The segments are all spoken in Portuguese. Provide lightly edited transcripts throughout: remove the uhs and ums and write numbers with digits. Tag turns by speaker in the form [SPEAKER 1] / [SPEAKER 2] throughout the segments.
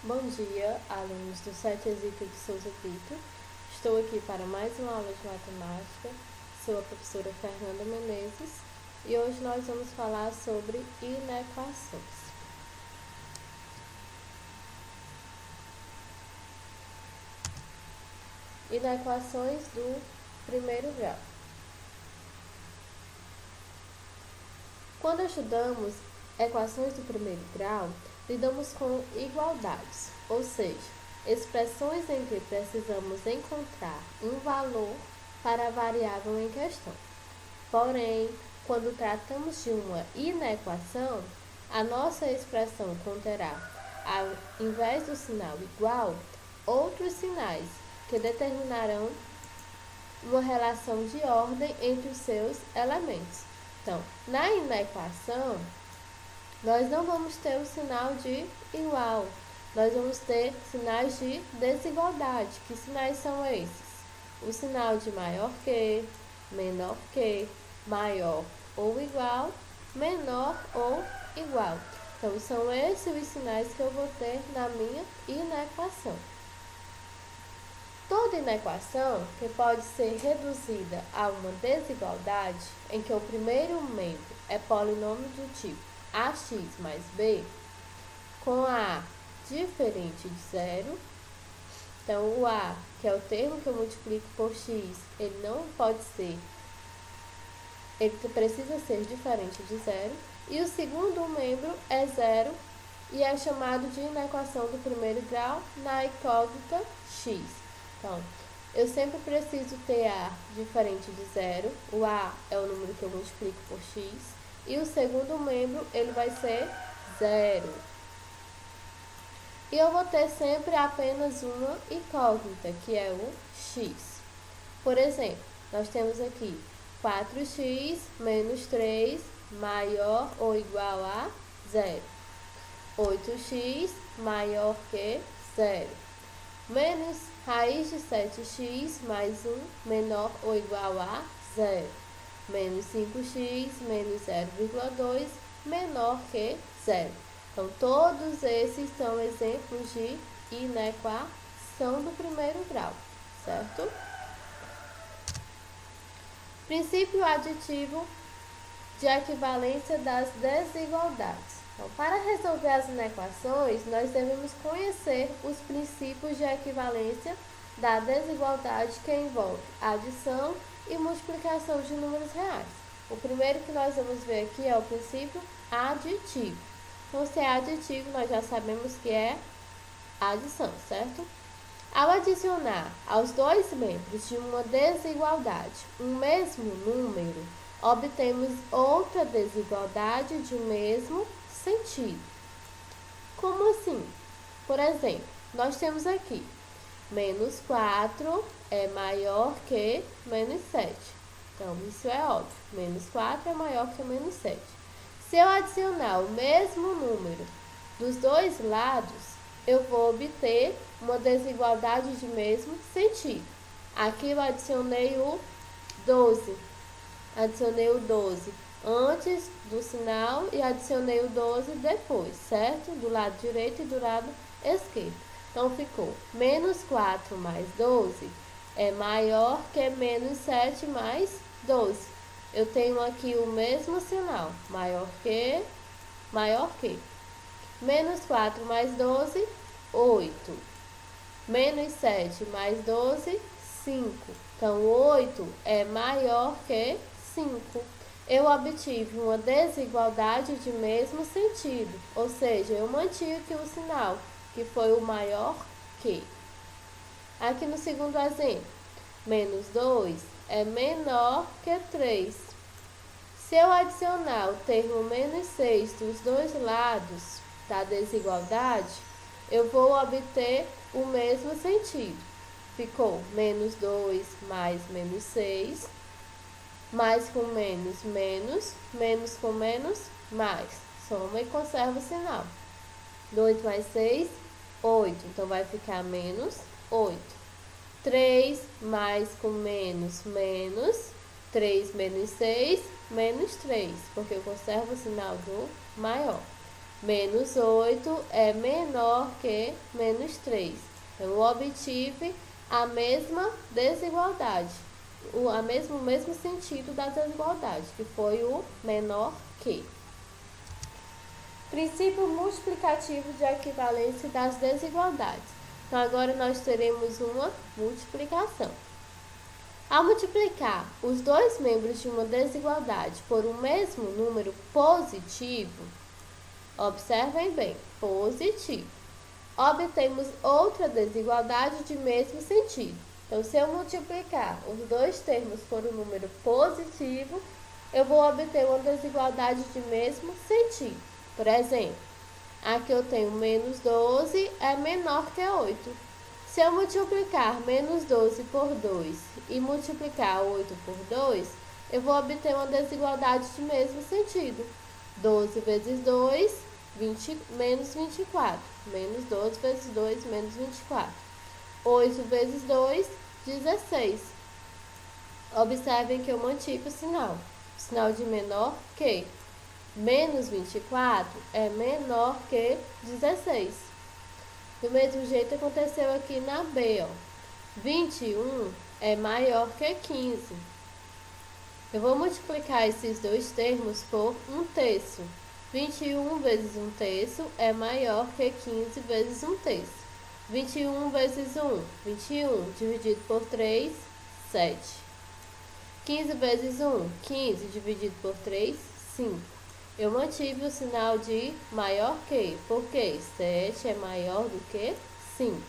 [SPEAKER 1] Bom dia, alunos do Sete Exípio de Souza Brito. Estou aqui para mais uma aula de matemática. Sou a professora Fernanda Menezes e hoje nós vamos falar sobre inequações. Inequações do primeiro grau. Quando estudamos equações do primeiro grau, lidamos com igualdades, ou seja, expressões em que precisamos encontrar um valor para a variável em questão. Porém, quando tratamos de uma inequação, a nossa expressão conterá, ao invés do sinal igual, outros sinais que determinarão uma relação de ordem entre os seus elementos. Então, na inequação, nós não vamos ter o sinal de igual, nós vamos ter sinais de desigualdade. Que sinais são esses? O sinal de maior que, menor que, maior ou igual, menor ou igual. Então, são esses os sinais que eu vou ter na minha inequação. Toda inequação que pode ser reduzida a uma desigualdade em que o primeiro membro é polinômio do tipo ax mais b, com a diferente de zero. Então, o a, que é o termo que eu multiplico por x, ele não pode ser, ele precisa ser diferente de zero. E o segundo membro é zero e é chamado de inequação do primeiro grau na incógnita x. Então, eu sempre preciso ter a diferente de zero, o a é o número que eu multiplico por x, e o segundo membro, ele vai ser zero. E eu vou ter sempre apenas uma incógnita, que é o x. Por exemplo, nós temos aqui 4x menos 3 maior ou igual a zero. 8x maior que zero. Menos raiz de 7x mais 1 menor ou igual a zero. Menos 5x menos 0,2 menor que zero. Então, todos esses são exemplos de inequação do primeiro grau, certo? Princípio aditivo de equivalência das desigualdades. Então, para resolver as inequações, nós devemos conhecer os princípios de equivalência da desigualdade que envolve adição e multiplicação de números reais. O primeiro que nós vamos ver aqui é o princípio aditivo. Então, se é aditivo, nós já sabemos que é adição, certo? Ao adicionar aos dois membros de uma desigualdade um mesmo número, obtemos outra desigualdade de mesmo sentido. Como assim? Por exemplo, nós temos aqui menos 4 é maior que menos 7. Então, isso é óbvio. Menos 4 é maior que menos 7. Se eu adicionar o mesmo número dos dois lados, eu vou obter uma desigualdade de mesmo sentido. Aqui eu adicionei o 12. Adicionei o 12 antes do sinal e adicionei o 12 depois, certo? Do lado direito e do lado esquerdo. Então, ficou menos 4 mais 12 é maior que menos 7 mais 12. Eu tenho aqui o mesmo sinal, maior que. Menos 4 mais 12, 8. Menos 7 mais 12, 5. Então, 8 é maior que 5. Eu obtive uma desigualdade de mesmo sentido, ou seja, eu mantive aqui o sinal, que foi o maior que. Aqui no segundo exemplo, menos 2 é menor que 3. Se eu adicionar o termo menos 6 dos dois lados da desigualdade, eu vou obter o mesmo sentido. Ficou menos 2 mais menos 6, mais com menos, menos, menos com menos, mais. Soma e conserva o sinal. 2 mais 6, 8. Então, vai ficar menos 8. 3 mais com menos, menos. 3 menos 6, menos 3. Porque eu conservo o sinal do maior. Menos 8 é menor que menos 3. Então, eu obtive a mesma desigualdade, o mesmo sentido da desigualdade, que foi o menor que. Princípio multiplicativo de equivalência das desigualdades. Então, agora nós teremos uma multiplicação. Ao multiplicar os dois membros de uma desigualdade por um mesmo número positivo, observem bem, positivo, obtemos outra desigualdade de mesmo sentido. Então, se eu multiplicar os dois termos por um número positivo, eu vou obter uma desigualdade de mesmo sentido. Por exemplo, aqui eu tenho menos 12 é menor que 8. Se eu multiplicar menos 12 por 2 e multiplicar 8 por 2, eu vou obter uma desigualdade de mesmo sentido. 12 vezes 2, menos 24. Menos 12 vezes 2, menos 24. 8 vezes 2, 16. Observem que eu mantive o sinal de menor que. Menos 24 é menor que 16. Do mesmo jeito aconteceu aqui na B, ó. 21 é maior que 15. Eu vou multiplicar esses dois termos por 1/3. 21 vezes 1/3 é maior que 15 vezes 1/3. 21 vezes 1, 21, dividido por 3, 7. 15 vezes 1, 15, dividido por 3, 5. Eu mantive o sinal de maior que, porque 7 é maior do que 5.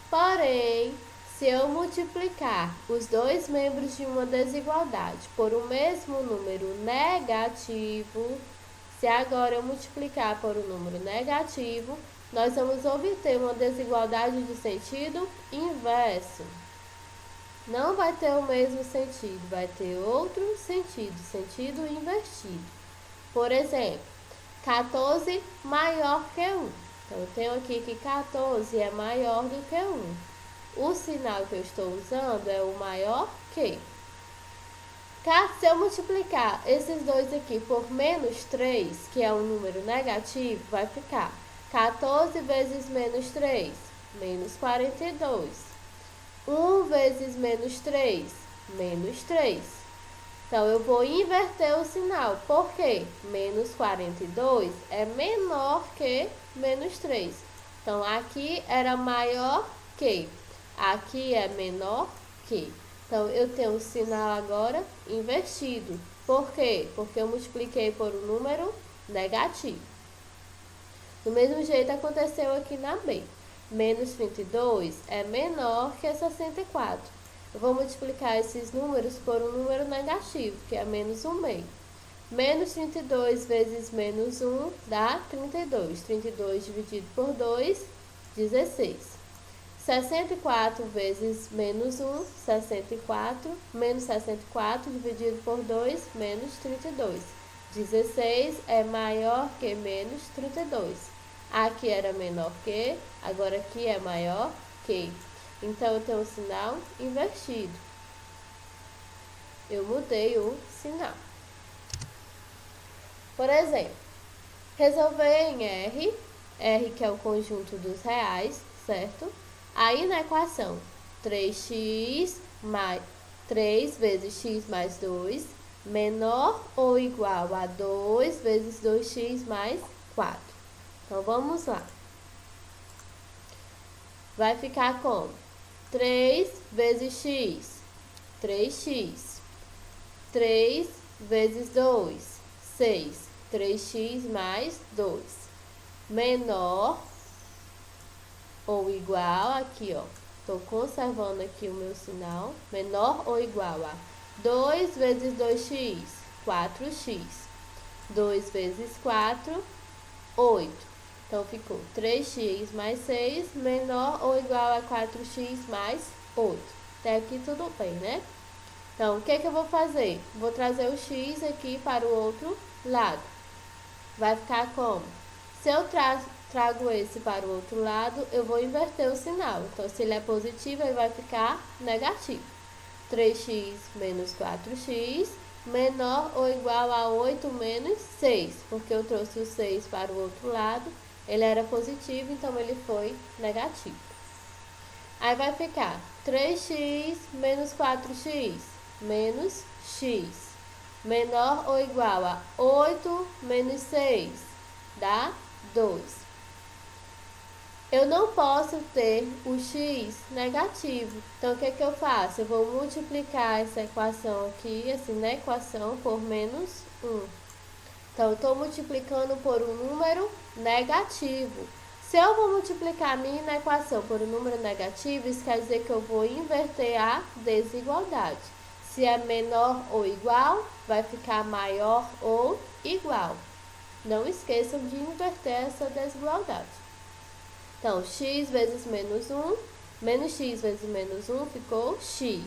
[SPEAKER 1] Porém, se eu multiplicar os dois membros de uma desigualdade por um mesmo número negativo, se agora eu multiplicar por um número negativo, nós vamos obter uma desigualdade de sentido inverso. Não vai ter o mesmo sentido, vai ter outro sentido invertido. Por exemplo, 14 maior que 1. Então, eu tenho aqui que 14 é maior do que 1. O sinal que eu estou usando é o maior que. Se eu multiplicar esses dois aqui por menos 3, que é um número negativo, vai ficar 14 vezes menos 3, menos 42. 1 vezes menos 3, menos 3. Então, eu vou inverter o sinal. Por quê? Menos 42 é menor que menos 3. Então, aqui era maior que. Aqui é menor que. Então, eu tenho o sinal agora invertido. Por quê? Porque eu multipliquei por um número negativo. Do mesmo jeito aconteceu aqui na B. Menos 32 é menor que 64. Eu vou multiplicar esses números por um número negativo, que é menos 1/2. Menos 32 vezes menos 1 dá 32. 32 dividido por 2, 16. 64 vezes menos 1, 64. Menos 64 dividido por 2, menos 32. 16 é maior que menos 32. Aqui era menor que, agora aqui é maior que. Então, eu tenho o sinal invertido. Eu mudei o sinal. Por exemplo, resolver em R que é o conjunto dos reais, certo? Aí na equação, 3 vezes x mais 2, menor ou igual a 2 vezes 2x mais 4. Então, vamos lá. Vai ficar como? 3 vezes x, 3x. 3 vezes 2, 6. 3x mais 2. Menor ou igual, aqui, ó. Estou conservando aqui o meu sinal. Menor ou igual a 2 vezes 2x, 4x. 2 vezes 4, 8. Então, ficou 3x mais 6, menor ou igual a 4x mais 8. Até aqui tudo bem, né? Então, o que eu vou fazer? Vou trazer o x aqui para o outro lado. Vai ficar como? Se eu trago esse para o outro lado, eu vou inverter o sinal. Então, se ele é positivo, ele vai ficar negativo. 3x menos 4x menor ou igual a 8 menos 6, porque eu trouxe o 6 para o outro lado, ele era positivo, então ele foi negativo. Aí vai ficar 3x menos 4x, menos x, menor ou igual a 8 menos 6, dá 2. Eu não posso ter o x negativo, então o que eu faço? Eu vou multiplicar essa equação aqui, assim, na equação, por menos 1. Então, eu estou multiplicando por um número negativo. Se eu vou multiplicar a minha equação por um número negativo, isso quer dizer que eu vou inverter a desigualdade. Se é menor ou igual, vai ficar maior ou igual. Não esqueçam de inverter essa desigualdade. Então, x vezes menos 1, menos x vezes menos 1 ficou x.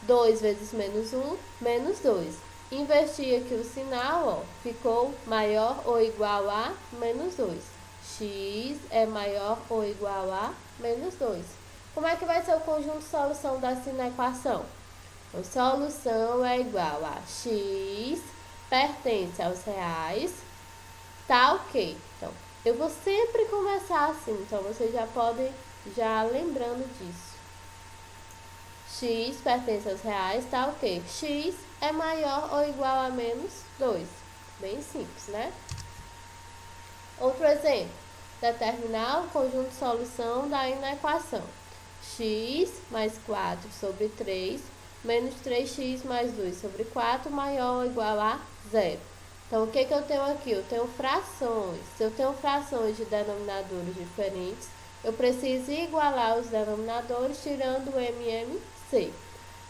[SPEAKER 1] 2 vezes menos 1, menos 2. Inverti aqui o sinal, ó, ficou maior ou igual a menos 2. X é maior ou igual a menos 2. Como é que vai ser o conjunto de solução dessa equação? A solução é igual a x pertence aos reais, tá ok? Então, eu vou sempre começar assim, então vocês já podem já lembrando disso. X pertence aos reais, tá ok? X é maior ou igual a menos 2. Bem simples, né? Outro exemplo. Determinar o conjunto de solução da equação. X mais 4 sobre 3 menos 3x mais 2 sobre 4 maior ou igual a 0. Então, o que eu tenho aqui? Eu tenho frações. Se eu tenho frações de denominadores diferentes, eu preciso igualar os denominadores tirando o MMC.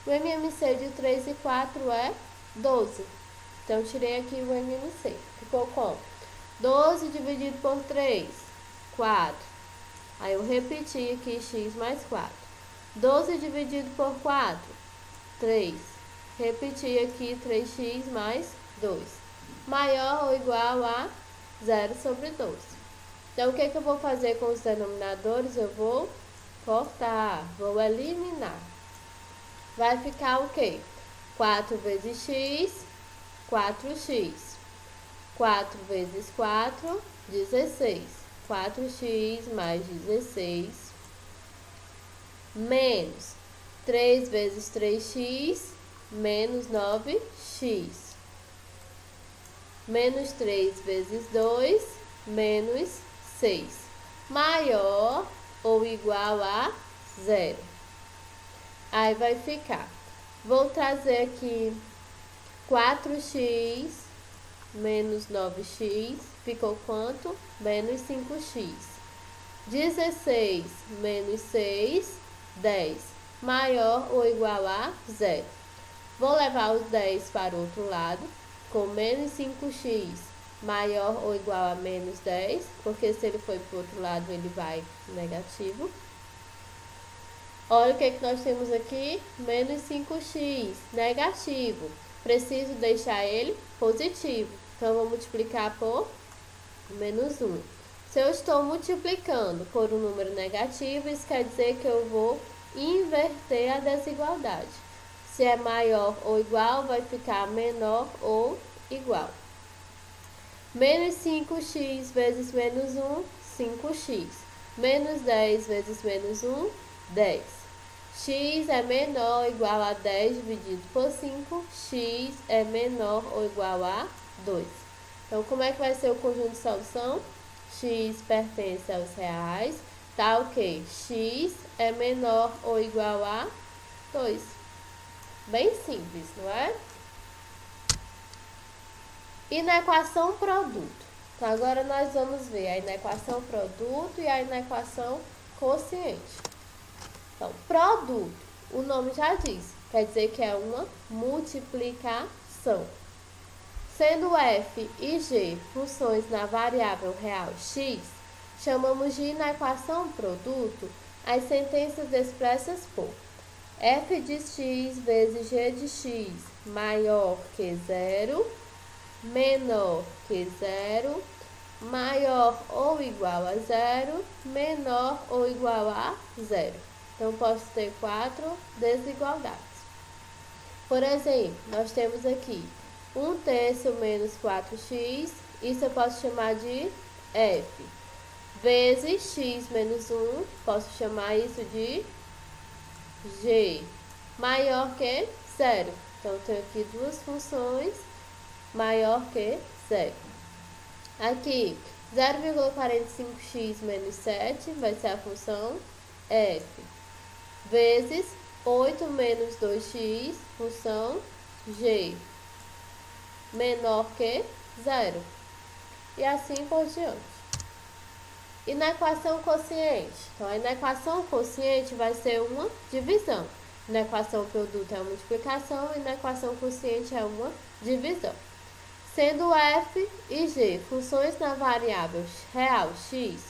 [SPEAKER 1] O MMC de 3 e 4 é 12. Então, eu tirei aqui o MMC. Ficou como? 12 dividido por 3, 4. Aí, eu repeti aqui x mais 4. 12 dividido por 4, 3. Repeti aqui 3x mais 2. Maior ou igual a 0 sobre 12. Então, o que eu vou fazer com os denominadores? Eu vou cortar, vou eliminar. Vai ficar o quê? 4 vezes x, 4x. 4 vezes 4, 16. 4x mais 16. Menos 3 vezes 3x, menos 9x. Menos 3 vezes 2, menos 6. Maior ou igual a 0. Aí vai ficar. Vou trazer aqui 4x menos 9x. Ficou quanto? Menos 5x. 16 menos 6, 10. Maior ou igual a 0. Vou levar os 10 para o outro lado. Com menos 5x maior ou igual a menos 10, porque se ele for para o outro lado, ele vai negativo. Olha o que nós temos aqui, menos 5x, negativo. Preciso deixar ele positivo, então vou multiplicar por menos 1. Se eu estou multiplicando por um número negativo, isso quer dizer que eu vou inverter a desigualdade. Se é maior ou igual, vai ficar menor ou igual. Menos 5x vezes menos 1, 5x. Menos 10 vezes menos 1, 10. X é menor ou igual a 10 dividido por 5. X é menor ou igual a 2. Então, como é que vai ser o conjunto de solução? X pertence aos reais. Tá ok. X é menor ou igual a 2. Bem simples, não é? E na equação produto. Então, agora nós vamos ver a inequação produto e a inequação quociente. Então, produto, o nome já diz, quer dizer que é uma multiplicação. Sendo f e g funções na variável real x, chamamos de inequação produto as sentenças expressas por f de x vezes g de x maior que 0, menor que 0, maior ou igual a 0, menor ou igual a 0. Então, posso ter 4 desigualdades. Por exemplo, nós temos aqui 1/3 menos 4x, isso eu posso chamar de f, vezes x menos 1, posso chamar isso de g, maior que zero. Então, eu tenho aqui duas funções maior que zero. Aqui, 0,45x menos 7 vai ser a função f, vezes 8 menos 2x, função g, menor que zero. E assim por diante. E na equação quociente? Então, na equação quociente vai ser uma divisão. Na equação produto é uma multiplicação e na equação quociente é uma divisão. Sendo f e g funções na variável real x,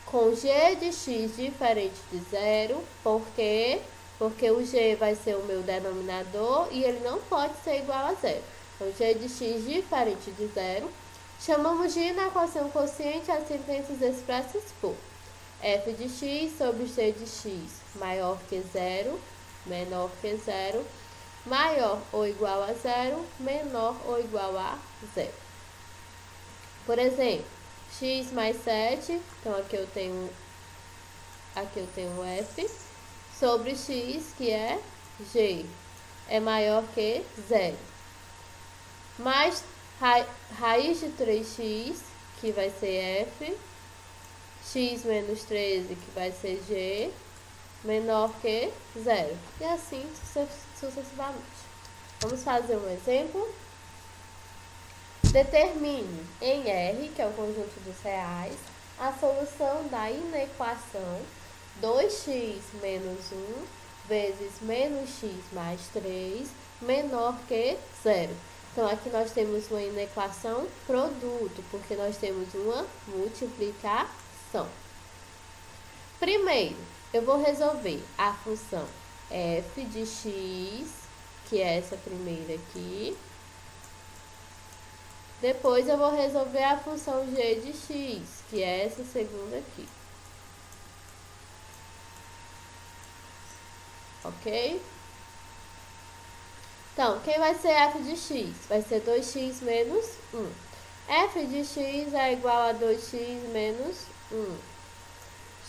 [SPEAKER 1] com g de x diferente de zero, porque o g vai ser o meu denominador e ele não pode ser igual a zero. Então, g de x diferente de zero, chamamos de na equação quociente as sentenças expressas por f de x sobre g de x maior que zero, menor que zero, maior ou igual a zero, menor ou igual a zero. Por exemplo, x mais 7, então aqui eu tenho f, sobre x, que é g, é maior que zero. Mais raiz de 3x, que vai ser f, x menos 13, que vai ser g, menor que zero. E assim sucessivamente. Vamos fazer um exemplo. Determine em R, que é o conjunto dos reais, a solução da inequação 2x menos 1 vezes menos x mais 3 menor que zero. Então, aqui nós temos uma inequação produto, porque nós temos uma multiplicação. Primeiro, eu vou resolver a função f de x, que é essa primeira aqui. Depois, eu vou resolver a função g de x, que é essa segunda aqui. Ok? Então, quem vai ser f de x? Vai ser 2x menos 1. F de x é igual a 2x menos 1.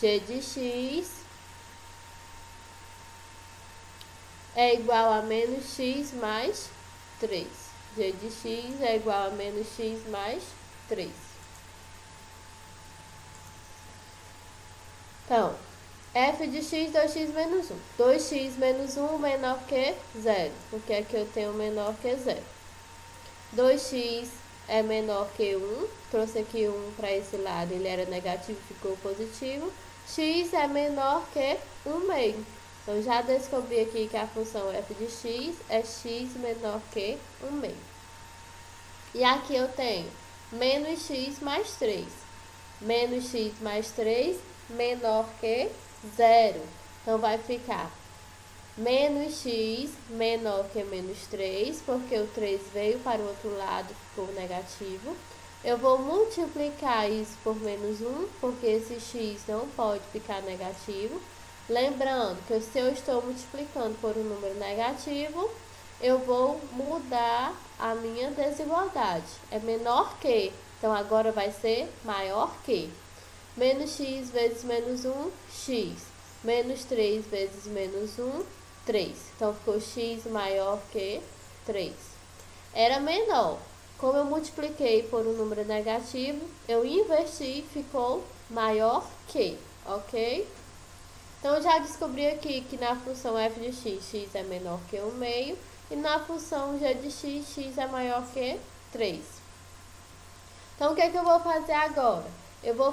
[SPEAKER 1] G de x é igual a menos x mais 3. G de x é igual a menos x mais 3. Então, f de x, 2x menos 1. 2x menos 1 menor que 0, porque aqui eu tenho menor que 0. 2x é menor que 1, trouxe aqui 1 para esse lado, ele era negativo, ficou positivo. X é menor que 1 meio. Então, já descobri aqui que a função f de x é x menor que 1 meio. E aqui eu tenho menos x mais 3. Menos x mais 3 menor que 0. Então, vai ficar menos x menor que menos 3, porque o 3 veio para o outro lado, ficou negativo. Eu vou multiplicar isso por menos 1, porque esse x não pode ficar negativo. Lembrando que se eu estou multiplicando por um número negativo, eu vou mudar a minha desigualdade. É menor que, então agora vai ser maior que. Menos x vezes menos 1, x. Menos 3 vezes menos 1, 3. Então, ficou x maior que 3. Era menor. Como eu multipliquei por um número negativo, eu inverti, ficou maior que, ok? Então, eu já descobri aqui que na função f de x, x é menor que 1 meio. E na função g de x, x é maior que 3. Então, o que é que eu vou fazer agora? Eu vou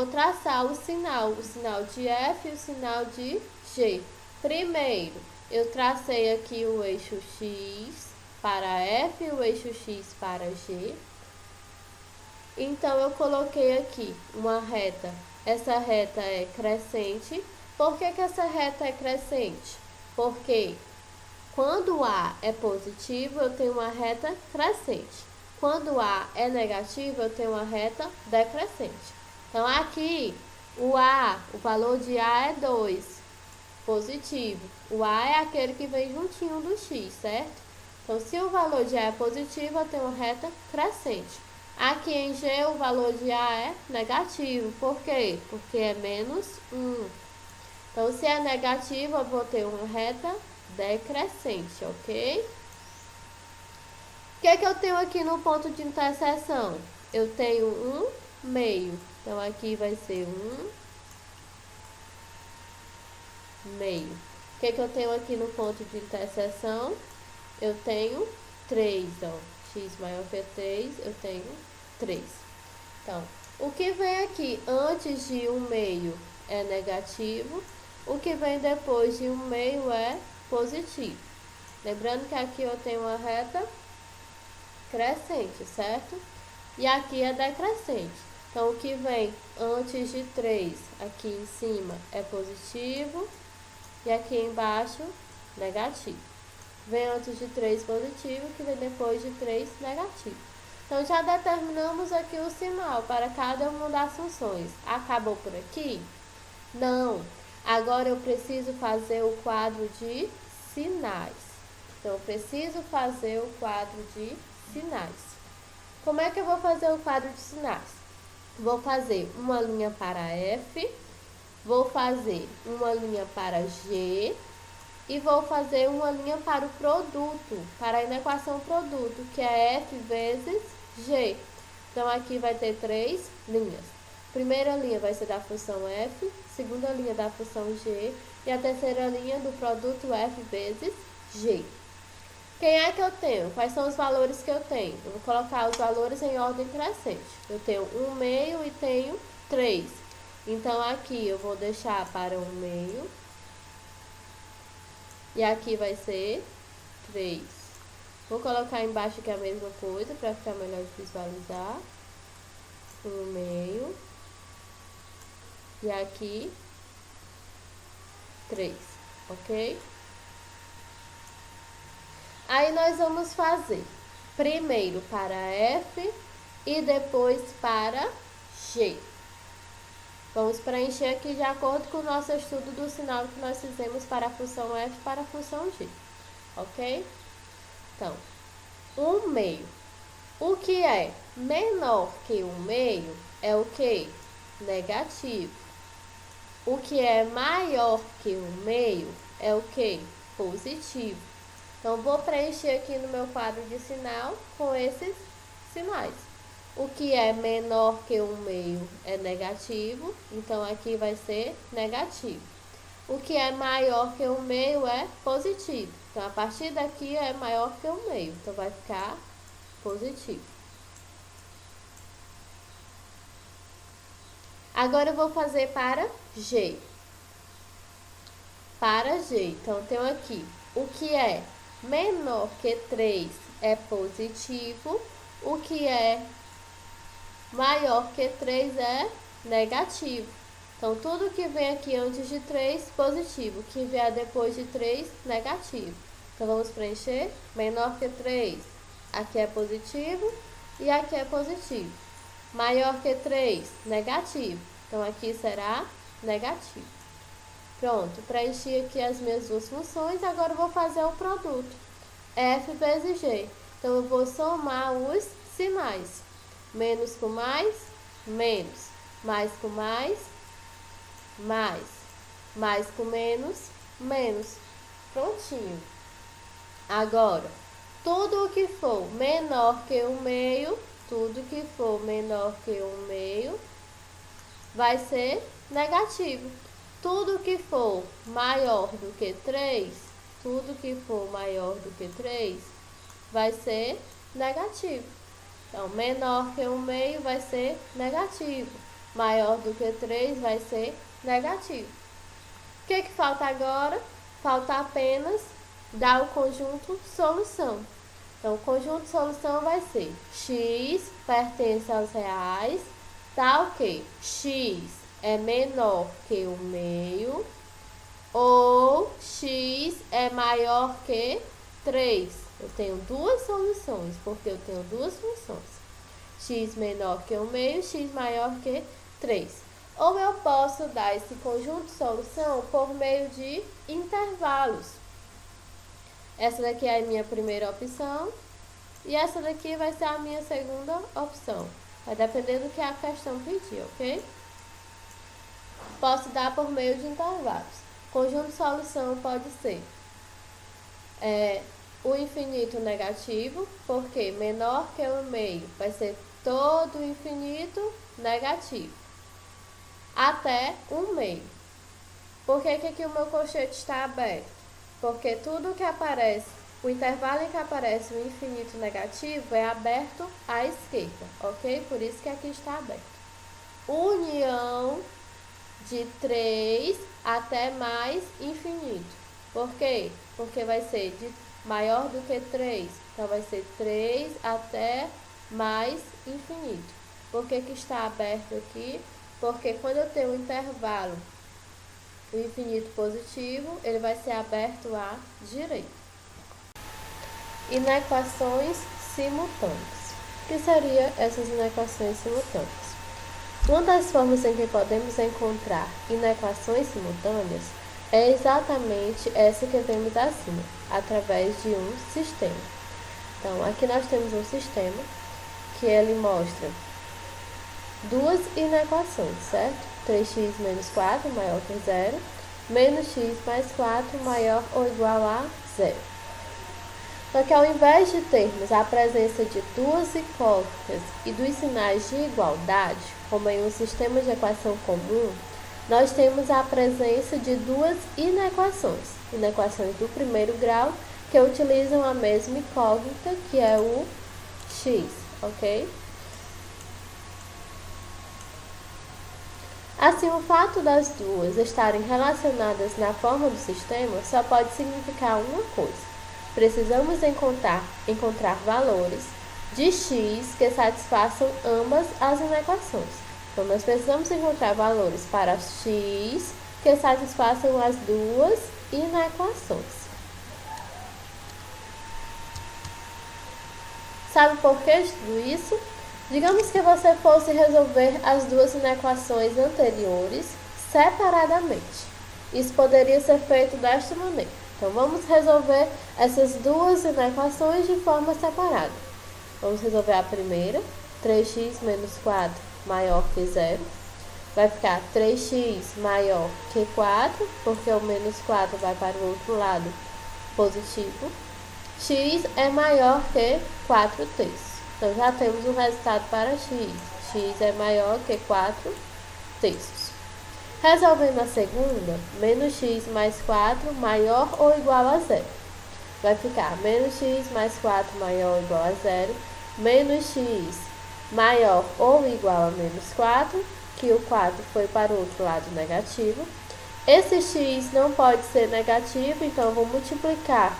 [SPEAKER 1] traçar o sinal de f e o sinal de g. Primeiro, eu tracei aqui o eixo x para f e o eixo x para g. Então, eu coloquei aqui uma reta. Essa reta é crescente. Por que essa reta é crescente? Porque quando A é positivo, eu tenho uma reta crescente. Quando A é negativo, eu tenho uma reta decrescente. Então, aqui, o valor de A é 2. positivo. O A é aquele que vem juntinho do x, certo? Então, se o valor de A é positivo, eu tenho uma reta crescente. Aqui em G, o valor de A é negativo. Por quê? Porque é menos 1. Então, se é negativo, eu vou ter uma reta decrescente, ok? O que é que eu tenho aqui no ponto de interseção? Eu tenho 1 meio. Então, aqui vai ser 1 meio. O que é que eu tenho aqui no ponto de interseção? Eu tenho 3, ó. X maior que 3, eu tenho 3. Então, o que vem aqui antes de 1 meio é negativo. O que vem depois de 1 meio é positivo. Lembrando que aqui eu tenho uma reta crescente, certo? E aqui é decrescente. Então, o que vem antes de 3 aqui em cima é positivo. E aqui embaixo, negativo. Vem antes de 3 positivo, que vem depois de 3 negativo. Então, já determinamos aqui o sinal para cada uma das funções. Acabou por aqui? Não. Agora eu preciso fazer o quadro de sinais. Então, eu preciso fazer o quadro de sinais. Como é que eu vou fazer o quadro de sinais? Vou fazer uma linha para F, vou fazer uma linha para G e vou fazer uma linha para o produto, para a inequação produto, que é F vezes G. Então, aqui vai ter 3 linhas. Primeira linha vai ser da função F, segunda linha da função G e a terceira linha do produto F vezes G. Quem é que eu tenho? Quais são os valores que eu tenho? Eu vou colocar os valores em ordem crescente. Eu tenho 1 meio e tenho 3. Então, aqui eu vou deixar para 1 meio. E aqui vai ser 3. Vou colocar embaixo aqui a mesma coisa para ficar melhor de visualizar. 1 meio. E aqui 3, ok? Aí nós vamos fazer primeiro para F e depois para G. Vamos preencher aqui de acordo com o nosso estudo do sinal que nós fizemos para a função F e para a função G, ok? Então, 1 meio. O que é menor que 1 meio é o que? Negativo. O que é maior que 1 meio é o que? Positivo. Então, vou preencher aqui no meu quadro de sinal com esses sinais. O que é menor que 1 meio é negativo, então aqui vai ser negativo. O que é maior que 1 meio é positivo. Então, a partir daqui é maior que 1 meio, então vai ficar positivo. Agora eu vou fazer para G. Para G, então eu tenho aqui o que é menor que 3 é positivo, o que é maior que 3 é negativo. Então, tudo que vem aqui antes de 3, positivo. O que vier depois de 3, negativo. Então, vamos preencher. Menor que 3, aqui é positivo e aqui é positivo. Maior que 3, negativo. Então, aqui será negativo. Pronto, preenchi aqui as minhas duas funções. Agora, eu vou fazer o produto. F vezes G. Então, eu vou somar os sinais. Menos com mais, menos. Mais com mais, mais. Mais com menos, menos. Prontinho. Agora, tudo o que for menor que 1 meio, tudo que for menor que 1 meio, vai ser negativo. Tudo que for maior do que 3, tudo que for maior do que 3, vai ser negativo. Então, menor que 1 meio vai ser negativo. Maior do que 3 vai ser negativo. O que falta agora? Falta apenas dar o conjunto solução. Então, o conjunto solução vai ser x pertence aos reais, tal que x é menor que 1 meio ou x é maior que 3. Eu tenho duas soluções, porque eu tenho duas funções. X menor que 1 meio, x maior que 3. Ou eu posso dar esse conjunto de solução por meio de intervalos. Essa daqui é a minha primeira opção e essa daqui vai ser a minha segunda opção. Vai depender do que a questão pedir, ok? Posso dar por meio de intervalos. Conjunto de solução pode ser o infinito negativo, porque menor que o meio vai ser todo o infinito negativo, até um meio. Por que aqui o meu colchete está aberto? Porque tudo que aparece, o intervalo em que aparece o infinito negativo é aberto à esquerda, ok? Por isso que aqui está aberto. União de 3 até mais infinito. Por quê? Porque vai ser de maior do que 3. Então, vai ser 3 até mais infinito. Por que está aberto aqui? Porque quando eu tenho um intervalo, o infinito positivo, ele vai ser aberto à direita. Inequações simultâneas. O que seriam essas inequações simultâneas? Uma das formas em que podemos encontrar inequações simultâneas é exatamente essa que vemos acima, através de um sistema. Então, aqui nós temos um sistema que ele mostra duas inequações, certo? 3x menos 4 maior que 0, menos x mais 4 maior ou igual a 0. Só que ao invés de termos a presença de duas incógnitas e dos sinais de igualdade, como em um sistema de equação comum, nós temos a presença de duas inequações do primeiro grau, que utilizam a mesma incógnita, que é o x, ok? Assim, o fato das duas estarem relacionadas na forma do sistema só pode significar uma coisa. Precisamos encontrar valores de x que satisfaçam ambas as inequações. Então, nós precisamos encontrar valores para x que satisfaçam as duas inequações. Sabe por que de tudo isso? Digamos que você fosse resolver as duas inequações anteriores separadamente. Isso poderia ser feito desta maneira. Então, vamos resolver essas duas inequações de forma separada. Vamos resolver a primeira, 3x menos 4 maior que 0. Vai ficar 3x maior que 4, porque o menos 4 vai para o outro lado positivo. X é maior que 4 terços. Então, já temos um resultado para x. X é maior que 4 terços. Resolvendo a segunda, menos x mais 4 maior ou igual a 0. Vai ficar menos x mais 4 maior ou igual a 0, menos x maior ou igual a menos 4, que o 4 foi para o outro lado negativo. Esse x não pode ser negativo, então eu vou multiplicar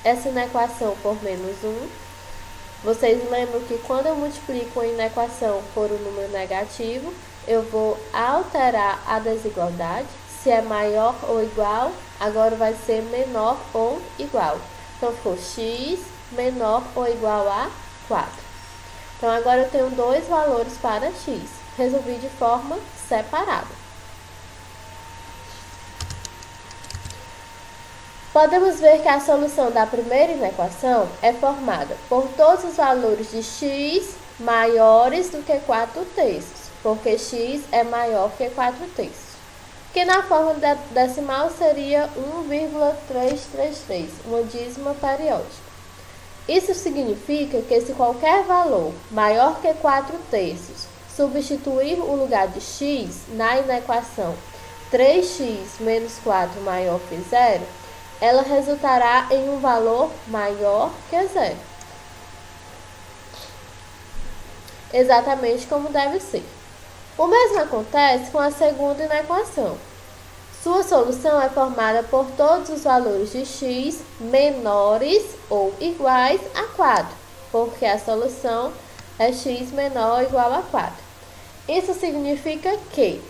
[SPEAKER 1] essa inequação por menos 1. Vocês lembram que quando eu multiplico uma inequação por um número negativo, eu vou alterar a desigualdade. Se é maior ou igual, agora vai ser menor ou igual. Então, ficou x menor ou igual a 4. Então, agora eu tenho dois valores para x. Resolvi de forma separada. Podemos ver que a solução da primeira inequação é formada por todos os valores de x maiores do que 4 terços, porque x é maior que 4 terços, que na forma decimal seria 1,333, uma dízima periódica. Isso significa que se qualquer valor maior que 4 terços substituir o lugar de x na inequação 3x menos 4 maior que 0, ela resultará em um valor maior que 0. Exatamente como deve ser. O mesmo acontece com a segunda inequação. Sua solução é formada por todos os valores de x menores ou iguais a 4, porque a solução é x menor ou igual a 4. Isso significa que,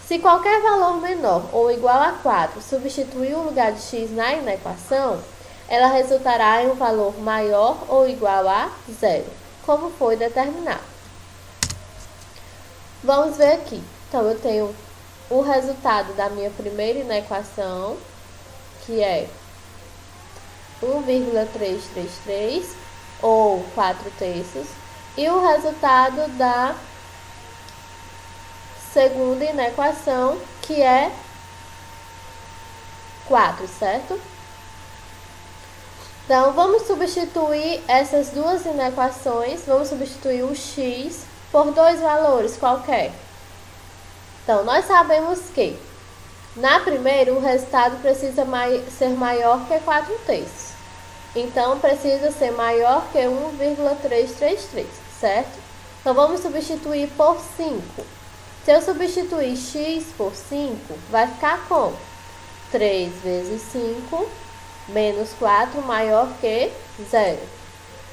[SPEAKER 1] se qualquer valor menor ou igual a 4 substituir o lugar de x na inequação, ela resultará em um valor maior ou igual a 0, como foi determinado. Vamos ver aqui. Então, eu tenho o resultado da minha primeira inequação, que é 1,333, ou 4/3, e o resultado da segunda inequação, que é 4, certo? Então, vamos substituir essas duas inequações, vamos substituir o x por dois valores qualquer. Então, nós sabemos que, na primeira, o resultado precisa ser maior que 4/3. Então, precisa ser maior que 1,333, certo? Então, vamos substituir por 5. Se eu substituir x por 5, vai ficar como? 3 vezes 5 menos 4 maior que 0.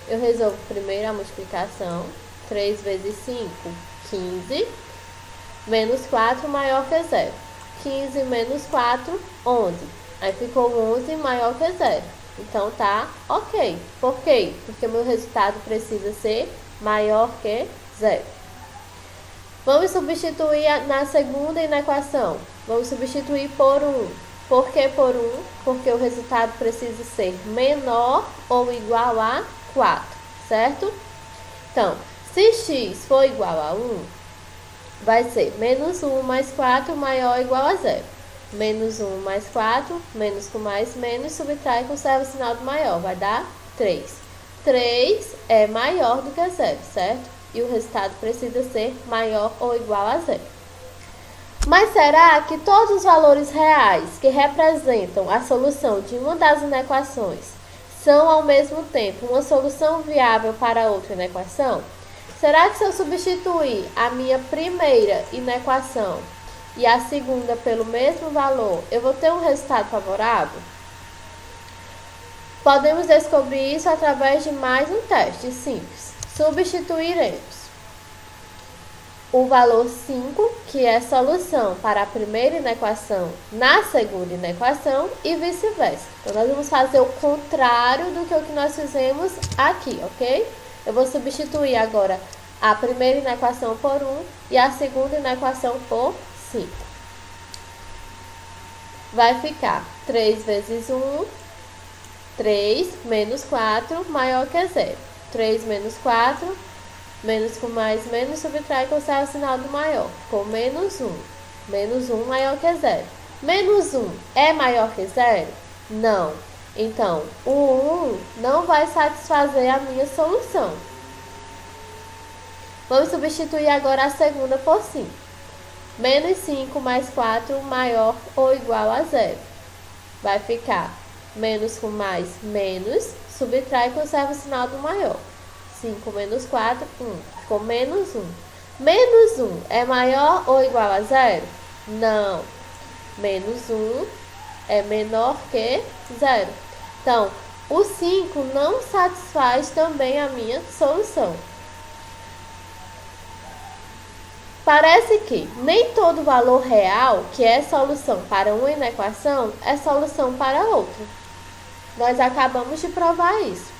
[SPEAKER 1] Eu resolvo primeiro a multiplicação. 3 vezes 5, 15. Menos 4 maior que 0. 15 menos 4, 11. Aí ficou 11 maior que 0. Então tá ok. Por quê? Porque meu resultado precisa ser maior que 0. Vamos substituir na segunda inequação. Vamos substituir por 1. Por que por 1? Porque o resultado precisa ser menor ou igual a 4, certo? Então, se x for igual a 1, vai ser menos 1 mais 4 maior ou igual a 0. Menos 1 mais 4, menos com mais, menos, subtrai e conserva o sinal do maior, vai dar 3. 3 é maior do que 0, certo? E o resultado precisa ser maior ou igual a 0. Mas será que todos os valores reais que representam a solução de uma das inequações são ao mesmo tempo uma solução viável para outra inequação? Será que se eu substituir a minha primeira inequação e a segunda pelo mesmo valor, eu vou ter um resultado favorável? Podemos descobrir isso através de mais um teste simples. Substituiremos o valor 5, que é solução para a primeira inequação, na segunda inequação e vice-versa. Então, nós vamos fazer o contrário do que o que nós fizemos aqui, ok? Eu vou substituir agora a primeira inequação por 1 e a segunda inequação por 5. Vai ficar 3 vezes 1, 3 menos 4 maior que 0. 3 menos 4, menos com mais, menos, subtrai e conserva o sinal do maior. Ficou menos 1. Menos 1 maior que 0. Menos 1 é maior que 0? Não. Então, o 1 não vai satisfazer a minha solução. Vamos substituir agora a segunda por 5. Menos 5 mais 4 maior ou igual a 0. Vai ficar menos com mais, menos, subtrai e conserva o sinal do maior. 5 menos 4, 1. Ficou menos 1. Menos 1 é maior ou igual a 0? Não. Menos 1 é menor que 0. Então, o 5 não satisfaz também a minha solução. Parece que nem todo valor real, que é solução para uma inequação, é solução para outra. Nós acabamos de provar isso.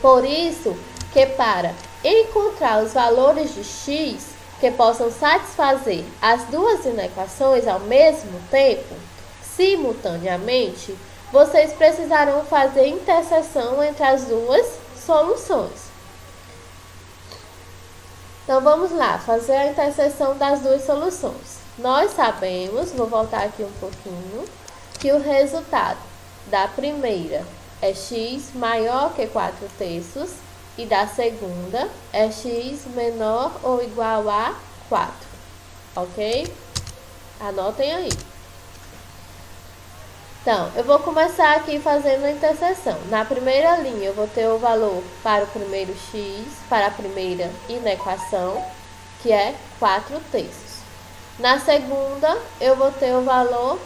[SPEAKER 1] Por isso que para encontrar os valores de x que possam satisfazer as duas inequações ao mesmo tempo, simultaneamente, vocês precisarão fazer interseção entre as duas soluções. Então, vamos lá, fazer a interseção das duas soluções. Nós sabemos, vou voltar aqui um pouquinho, que o resultado da primeira é x maior que 4/3 e da segunda é x menor ou igual a 4, ok? Anotem aí. Então, eu vou começar aqui fazendo a interseção. Na primeira linha, eu vou ter o valor para o primeiro x, para a primeira inequação, que é 4/3. Na segunda, eu vou ter o valor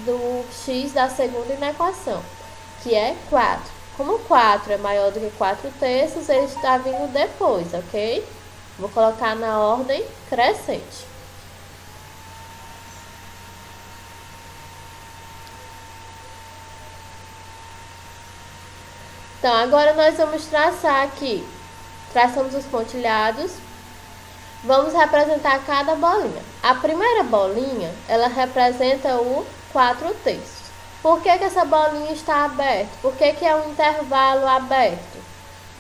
[SPEAKER 1] do x da segunda inequação, que é 4. Como 4 é maior do que 4/3, ele está vindo depois, ok? Vou colocar na ordem crescente. Então, agora nós vamos traçar aqui. Traçamos os pontilhados. Vamos representar cada bolinha. A primeira bolinha, ela representa o 4/3. Por que essa bolinha está aberta? Por que é um intervalo aberto?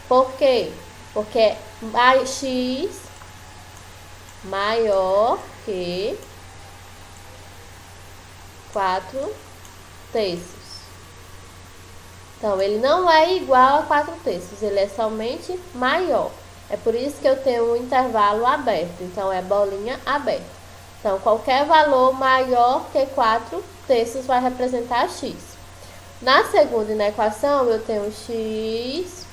[SPEAKER 1] Por quê? Porque é x maior que 4/3. Então, ele não é igual a 4/3, ele é somente maior. É por isso que eu tenho um intervalo aberto. Então, é bolinha aberta. Então, qualquer valor maior que 4/3 vai representar x. Na segunda equação, eu tenho x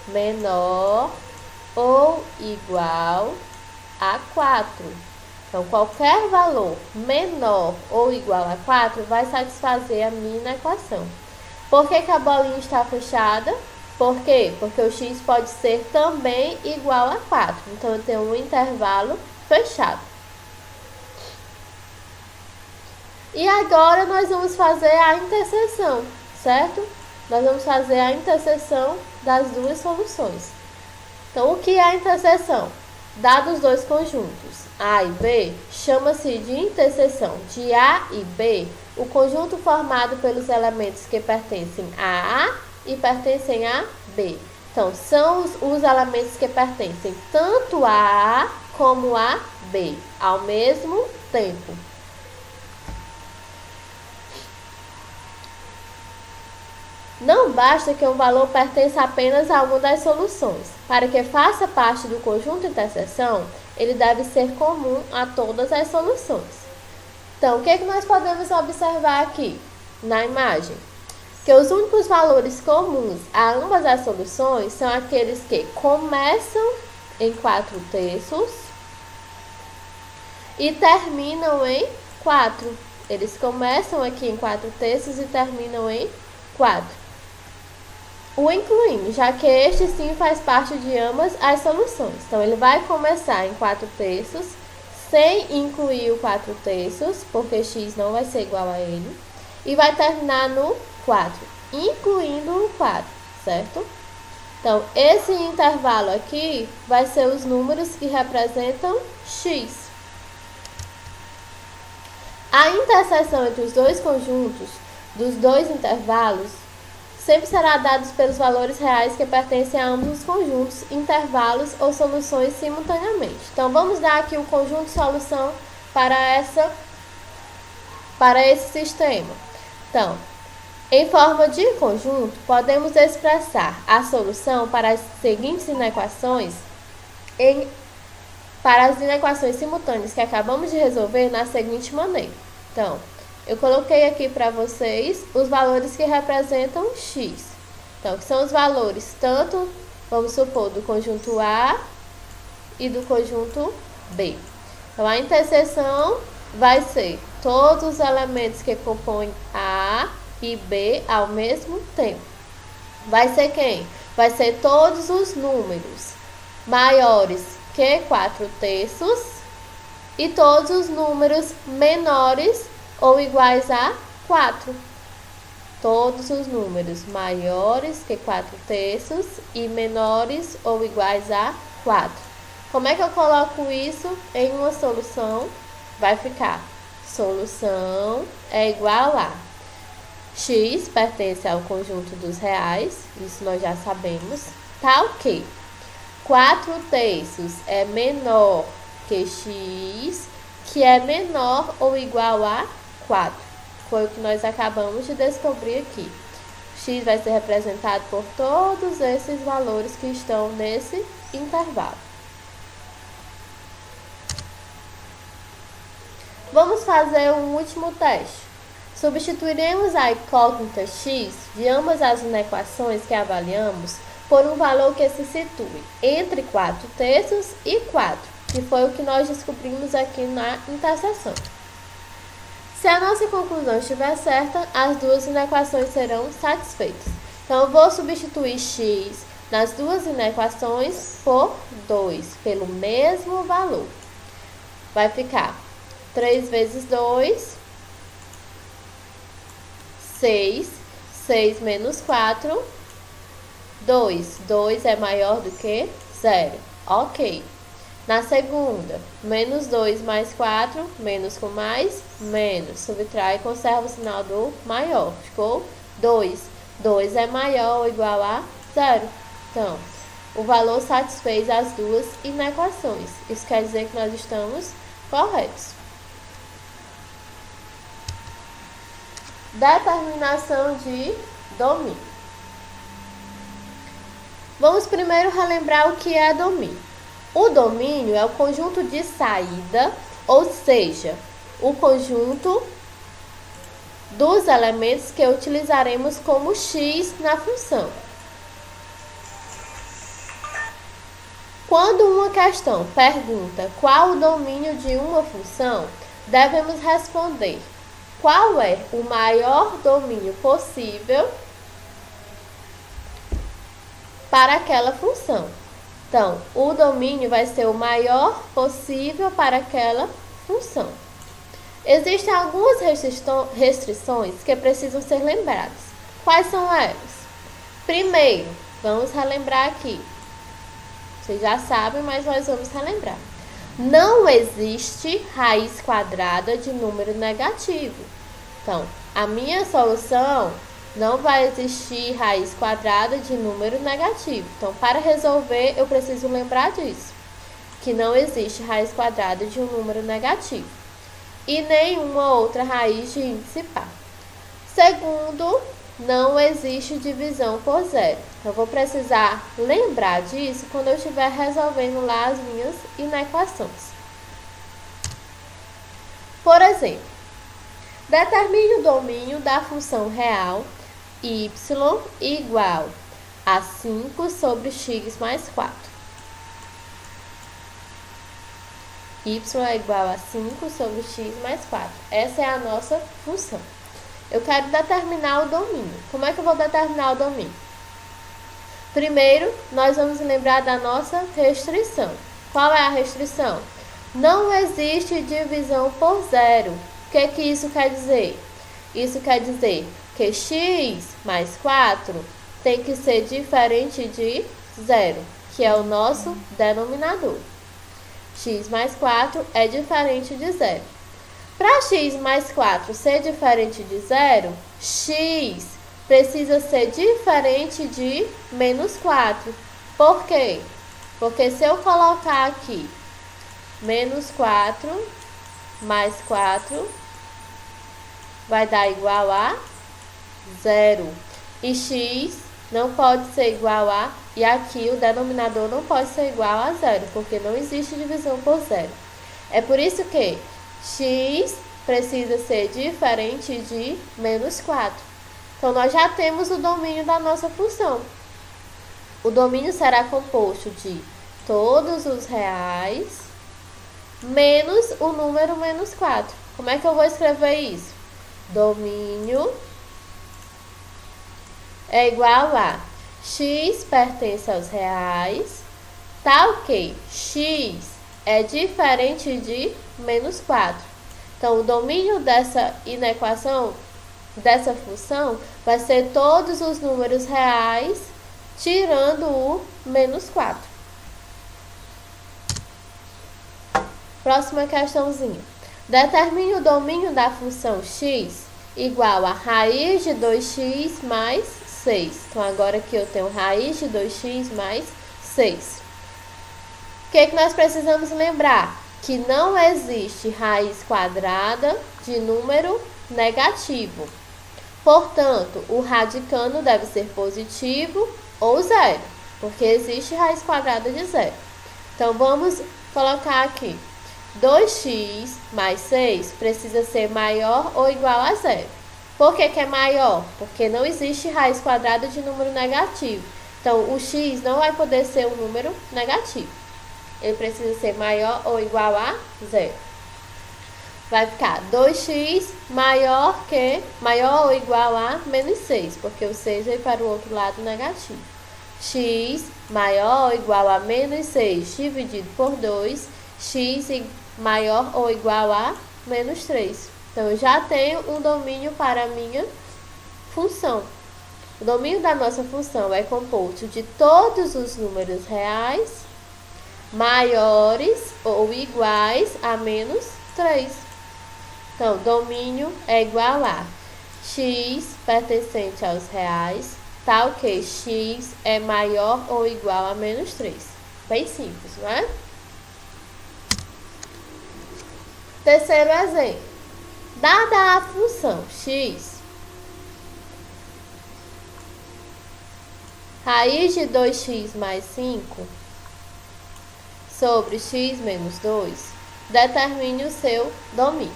[SPEAKER 1] menor ou igual a 4. Então, qualquer valor menor ou igual a 4 vai satisfazer a minha equação. Por que a bolinha está fechada? Por quê? Porque o x pode ser também igual a 4. Então, eu tenho um intervalo fechado. E agora, nós vamos fazer a interseção, certo? Nós vamos fazer a interseção das duas soluções. Então, o que é a interseção? Dados dois conjuntos, A e B, chama-se de interseção de A e B, o conjunto formado pelos elementos que pertencem a A e pertencem a B. Então, são os elementos que pertencem tanto a A como a B, ao mesmo tempo. Não basta que um valor pertença apenas a uma das soluções. Para que faça parte do conjunto interseção, ele deve ser comum a todas as soluções. Então, o que nós podemos observar aqui na imagem? Que os únicos valores comuns a ambas as soluções são aqueles que começam em 4/3 e terminam em 4. Eles começam aqui em 4/3 e terminam em 4. O incluindo, já que este sim faz parte de ambas as soluções. Então, ele vai começar em 4/3, sem incluir o 4/3, porque x não vai ser igual a ele, e vai terminar no 4, incluindo o 4, certo? Então, esse intervalo aqui vai ser os números que representam x. A interseção entre os dois conjuntos dos dois intervalos sempre será dada pelos valores reais que pertencem a ambos os conjuntos, intervalos ou soluções simultaneamente. Então, vamos dar aqui o conjunto de solução para esse sistema. Então, em forma de conjunto, podemos expressar a solução para as seguintes inequações para as inequações simultâneas que acabamos de resolver na seguinte maneira. Então, eu coloquei aqui para vocês os valores que representam x. Então, que são os valores tanto, vamos supor, do conjunto A e do conjunto B. Então, a interseção vai ser todos os elementos que compõem A e B ao mesmo tempo. Vai ser quem? Vai ser todos os números maiores que 4/3 e todos os números menores ou iguais a 4. Todos os números maiores que 4/3 e menores ou iguais a 4. Como é que eu coloco isso em uma solução? Vai ficar solução é igual a x pertence ao conjunto dos reais, isso nós já sabemos, tá ok. 4/3 é menor que x, que é menor ou igual a 4. Foi o que nós acabamos de descobrir aqui. X vai ser representado por todos esses valores que estão nesse intervalo. Vamos fazer um último teste. Substituiremos a incógnita x de ambas as inequações que avaliamos por um valor que se situe entre 4/3 e 4, que foi o que nós descobrimos aqui na interseção. Se a nossa conclusão estiver certa, as duas inequações serão satisfeitas. Então, eu vou substituir x nas duas inequações por 2, pelo mesmo valor. Vai ficar 3 vezes 2, 6. 6 menos 4, 2. 2 é maior do que 0. Ok. Na segunda, menos 2 mais 4, menos com mais, menos. Subtrai e conserva o sinal do maior. Ficou 2. 2 é maior ou igual a 0. Então, o valor satisfez as duas inequações. Isso quer dizer que nós estamos corretos. Determinação de domínio. Vamos primeiro relembrar o que é domínio. O domínio é o conjunto de saída, ou seja, o conjunto dos elementos que utilizaremos como x na função. Quando uma questão pergunta qual o domínio de uma função, devemos responder qual é o maior domínio possível para aquela função. Então, o domínio vai ser o maior possível para aquela função. Existem algumas restrições que precisam ser lembradas. Quais são elas? Primeiro, vamos relembrar aqui. Vocês já sabem, mas nós vamos relembrar. Não existe raiz quadrada de número negativo. Então, a minha solução não vai existir raiz quadrada de número negativo. Então, para resolver, eu preciso lembrar disso. Que não existe raiz quadrada de um número negativo. E nenhuma outra raiz de índice par. Segundo, não existe divisão por zero. Eu vou precisar lembrar disso quando eu estiver resolvendo lá as minhas inequações. Por exemplo, determine o domínio da função real y igual a 5 sobre x mais 4. Y é igual a 5 sobre x mais 4. Essa é a nossa função. Eu quero determinar o domínio. Como é que eu vou determinar o domínio? Primeiro, nós vamos lembrar da nossa restrição. Qual é a restrição? Não existe divisão por zero. O que isso quer dizer? Isso quer dizer que x mais 4 tem que ser diferente de zero, que é o nosso denominador. X mais 4 é diferente de zero. Para x mais 4 ser diferente de zero, x precisa ser diferente de menos 4. Por quê? Porque se eu colocar aqui menos 4 mais 4 vai dar igual a 0. E x não pode ser igual a, e aqui o denominador não pode ser igual a 0, porque não existe divisão por zero. É por isso que x precisa ser diferente de menos 4. Então, nós já temos o domínio da nossa função. O domínio será composto de todos os reais menos o número menos 4. Como é que eu vou escrever isso? Domínio é igual a x pertence aos reais, tal que x é diferente de menos 4. Então, o domínio dessa inequação, dessa função, vai ser todos os números reais, tirando o menos 4. Próxima questãozinha. Determine o domínio da função x igual a raiz de 2x mais 6. Então, agora aqui eu tenho raiz de 2x mais 6. O que nós precisamos lembrar? Que não existe raiz quadrada de número negativo. Portanto, o radicando deve ser positivo ou zero, porque existe raiz quadrada de zero. Então, vamos colocar aqui. 2x mais 6 precisa ser maior ou igual a zero. Por que é maior? Porque não existe raiz quadrada de número negativo. Então, o x não vai poder ser um número negativo. Ele precisa ser maior ou igual a zero. Vai ficar 2x maior ou igual a menos 6, porque o 6 vai para o outro lado negativo. X maior ou igual a menos 6 dividido por 2, x maior ou igual a menos 3. Então, eu já tenho um domínio para a minha função. O domínio da nossa função é composto de todos os números reais maiores ou iguais a menos 3. Então, domínio é igual a x pertencente aos reais, tal que x é maior ou igual a menos 3. Bem simples, não é? Terceiro exemplo. Dada a função x, raiz de 2x mais 5 sobre x menos 2, determine o seu domínio.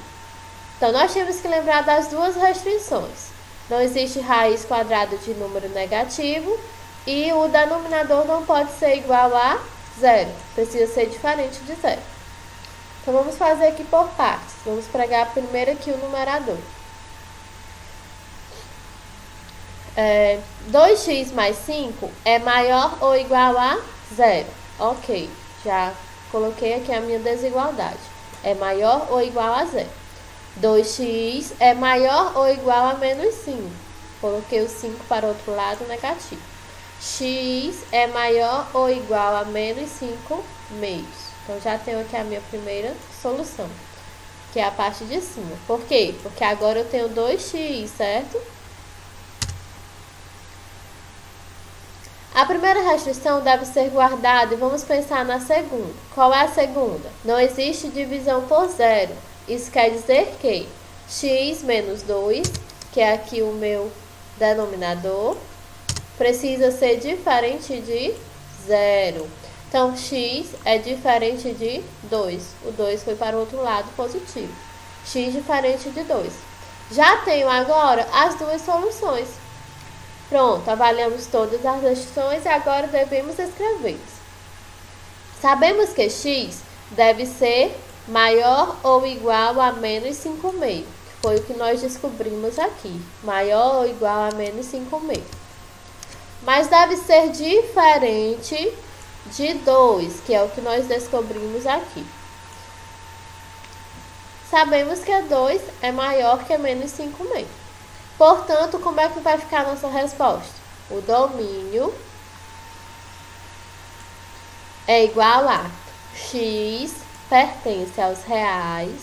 [SPEAKER 1] Então, nós temos que lembrar das duas restrições. Não existe raiz quadrada de número negativo e o denominador não pode ser igual a zero. Precisa ser diferente de zero. Então, vamos fazer aqui por partes. Vamos pregar primeiro aqui o numerador. 2x mais 5 é maior ou igual a zero. Ok, já coloquei aqui a minha desigualdade. É maior ou igual a zero. 2x é maior ou igual a menos 5. Coloquei o 5 para o outro lado, negativo. X é maior ou igual a menos 5 meios. Então, já tenho aqui a minha primeira solução, que é a parte de cima. Por quê? Porque agora eu tenho 2x, certo? A primeira restrição deve ser guardada e vamos pensar na segunda. Qual é a segunda? Não existe divisão por zero. Isso quer dizer que x menos 2, que é aqui o meu denominador, precisa ser diferente de zero. Então, x é diferente de 2. O 2 foi para o outro lado positivo. X diferente de 2. Já tenho agora as duas soluções. Pronto, avaliamos todas as restrições e agora devemos escrevê-las. Sabemos que x deve ser maior ou igual a menos 5 meio, que foi o que nós descobrimos aqui. Maior ou igual a menos 5 meio. Mas deve ser diferente de 2, que é o que nós descobrimos aqui. Sabemos que 2 é maior que menos 5 meio. Portanto, como é que vai ficar a nossa resposta? O domínio é igual a x pertence aos reais,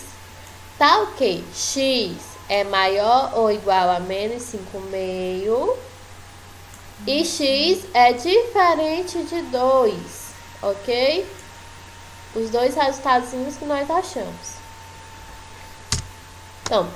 [SPEAKER 1] tal que x é maior ou igual a menos 5 meio e x é diferente de 2, ok? Os dois resultados que nós achamos. Então,